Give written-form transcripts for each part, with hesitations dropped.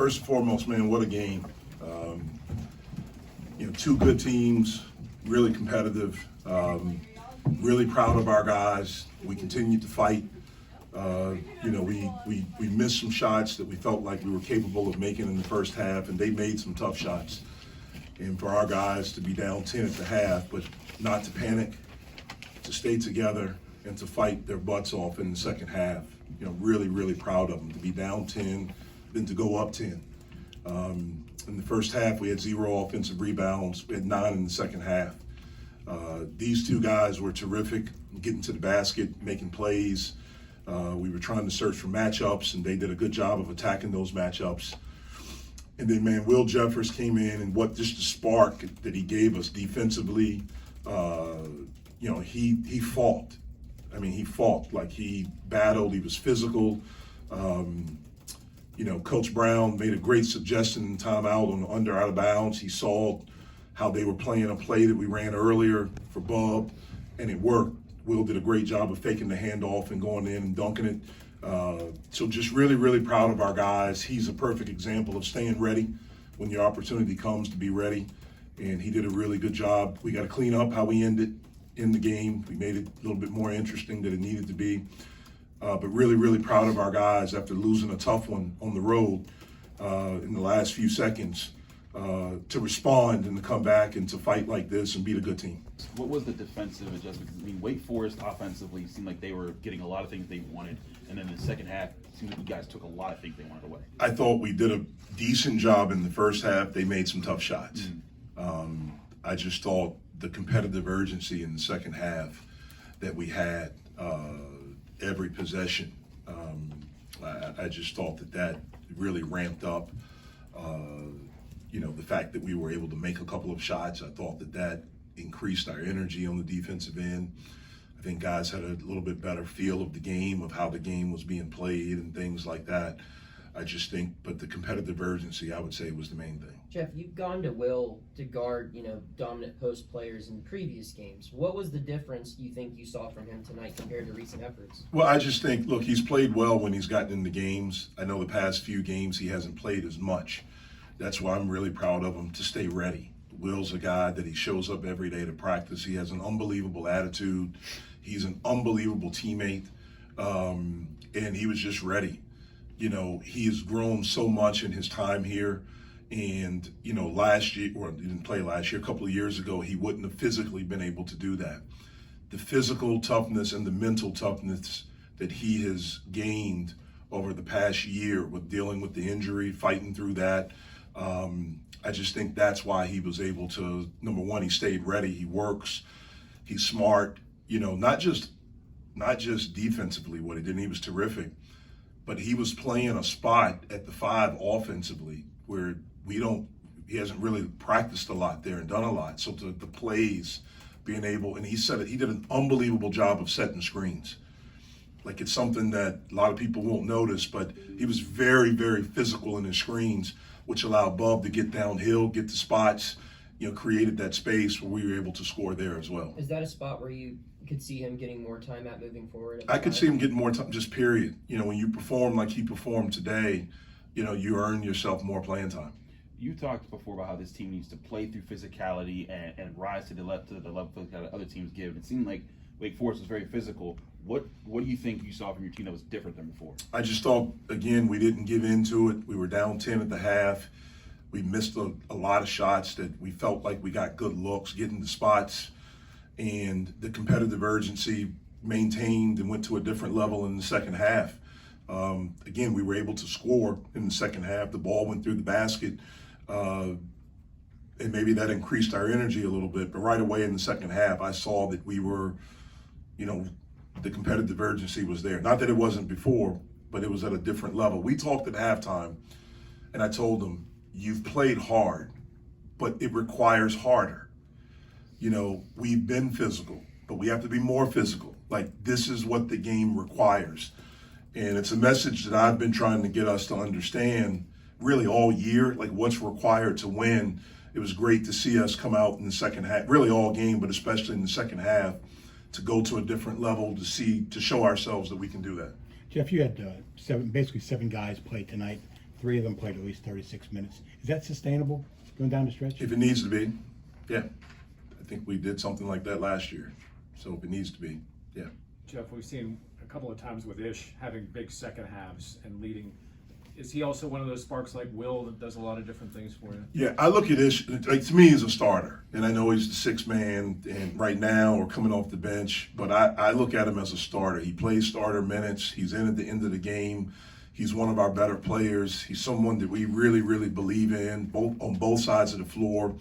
first and foremost, man, what a game. Two good teams, really competitive. Really proud of our guys. We continued to fight. We missed some shots that we felt like we were capable of making in the first half, and they made some tough shots. And for our guys to be down 10 at the half, but not to panic, to stay together, and to fight their butts off in the second half. Really, really proud of them to be down 10, then to go up 10. In the first half, we had 0 offensive rebounds. We had 9 in the second half. These two guys were terrific, getting to the basket, making plays. We were trying to search for matchups, and they did a good job of attacking those matchups. And then, man, Will Jeffers came in, and just the spark that he gave us defensively, he fought. He fought. Like, he battled. He was physical. Coach Brown made a great suggestion in timeout on the under out of bounds. He saw how they were playing a play that we ran earlier for Bub, and it worked. Will did a great job of faking the handoff and going in and dunking it. So just really, really proud of our guys. He's a perfect example of staying ready when your opportunity comes to be ready, and he did a really good job. We got to clean up how we ended in the game. We made it a little bit more interesting than it needed to be. But really, really proud of our guys after losing a tough one on the road in the last few seconds to respond and to come back and to fight like this and beat a good team. What was the defensive adjustment? Wake Forest offensively seemed like they were getting a lot of things they wanted, and then in the second half, it seemed like you guys took a lot of things they wanted away. I thought we did a decent job in the first half. They made some tough shots. I just thought the competitive urgency in the second half that we had every possession, I just thought that really ramped up. The fact that we were able to make a couple of shots, I thought that increased our energy on the defensive end. I think guys had a little bit better feel of the game, of how the game was being played and things like that. I just think, but the competitive urgency, I would say, was the main thing. Jeff, you've gone to Will to guard, dominant post players in previous games. What was the difference you think you saw from him tonight compared to recent efforts? Well, I just think, look, he's played well when he's gotten into games. I know the past few games he hasn't played as much. That's why I'm really proud of him to stay ready. Will's a guy that he shows up every day to practice. He has an unbelievable attitude. He's an unbelievable teammate, and he was just ready. He has grown so much in his time here. And, last year, or he didn't play last year, a couple of years ago, he wouldn't have physically been able to do that. The physical toughness and the mental toughness that he has gained over the past year with dealing with the injury, fighting through that, I just think that's why he was able to, number one, he stayed ready, he works, he's smart, not just defensively what he did, he was terrific, but he was playing a spot at the 5 offensively where he hasn't really practiced a lot there and done a lot. So the plays, being able, and he did an unbelievable job of setting screens. Like, it's something that a lot of people won't notice, but he was very, very physical in his screens, which allowed Bub to get downhill, get the spots, created that space where we were able to score there as well. Is that a spot where you could see him getting more time at moving forward? I could see him getting more time, just period. When you perform like he performed today, you earn yourself more playing time. You talked before about how this team needs to play through physicality and rise to the level that other teams give. It seemed like Wake Forest was very physical. What do you think you saw from your team that was different than before? I just thought, again, we didn't give into it. We were down 10 at the half. We missed a lot of shots that we felt like we got good looks, getting the spots, and the competitive urgency maintained and went to a different level in the second half. Again, we were able to score in the second half. The ball went through the basket, and maybe that increased our energy a little bit. But right away in the second half, I saw that we were, the competitive urgency was there. Not that it wasn't before, but it was at a different level. We talked at halftime, and I told them, you've played hard, but it requires harder. We've been physical, but we have to be more physical. Like, this is what the game requires. And it's a message that I've been trying to get us to understand really all year, like what's required to win. It was great to see us come out in the second half, really all game, but especially in the second half, to go to a different level, to show ourselves that we can do that. Jeff, you had basically seven guys play tonight. 3 of them played at least 36 minutes. Is that sustainable going down the stretch? If it needs to be, yeah. I think we did something like that last year. So if it needs to be, yeah. Jeff, we've seen a couple of times with Ish having big second halves and leading. Is he also one of those sparks like Will that does a lot of different things for you? Yeah, I look at Ish, like, to me, he's a starter. And I know he's the sixth man and right now or coming off the bench, but I look at him as a starter. He plays starter minutes. He's in at the end of the game. He's one of our better players. He's someone that we really, really believe in, on both sides of the floor.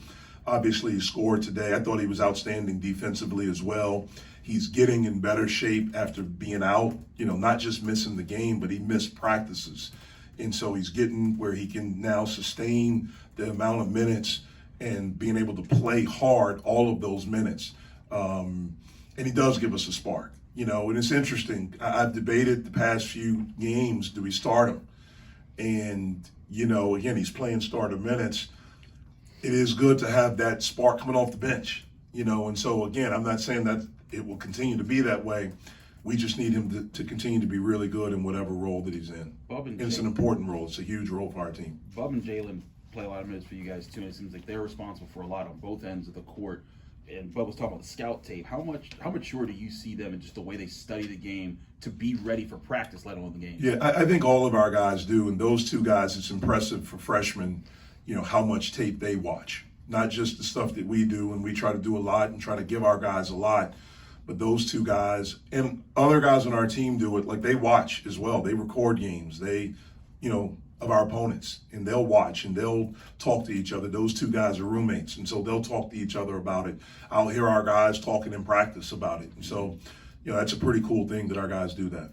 Obviously, he scored today. I thought he was outstanding defensively as well. He's getting in better shape after being out, not just missing the game, but he missed practices. And so he's getting where he can now sustain the amount of minutes and being able to play hard all of those minutes. And he does give us a spark, and it's interesting. I've debated the past few games, do we start him? And, again, he's playing starter minutes. It is good to have that spark coming off the bench, and so, again, I'm not saying that it will continue to be that way. We just need him to continue to be really good in whatever role that he's in. And it's an important role. It's a huge role for our team. Bub and Jalen play a lot of minutes for you guys too, and it seems like they're responsible for a lot on both ends of the court. And Bub was talking about the scout tape. How mature do you see them in just the way they study the game to be ready for practice, let alone the game? Yeah, I think all of our guys do, and those two guys, it's impressive for freshmen, how much tape they watch. Not just the stuff that we do, and we try to do a lot and try to give our guys a lot. But those two guys and other guys on our team do it, like they watch as well. They record games, of our opponents, and they'll watch and they'll talk to each other. Those two guys are roommates, and so they'll talk to each other about it. I'll hear our guys talking in practice about it. And so, that's a pretty cool thing that our guys do that.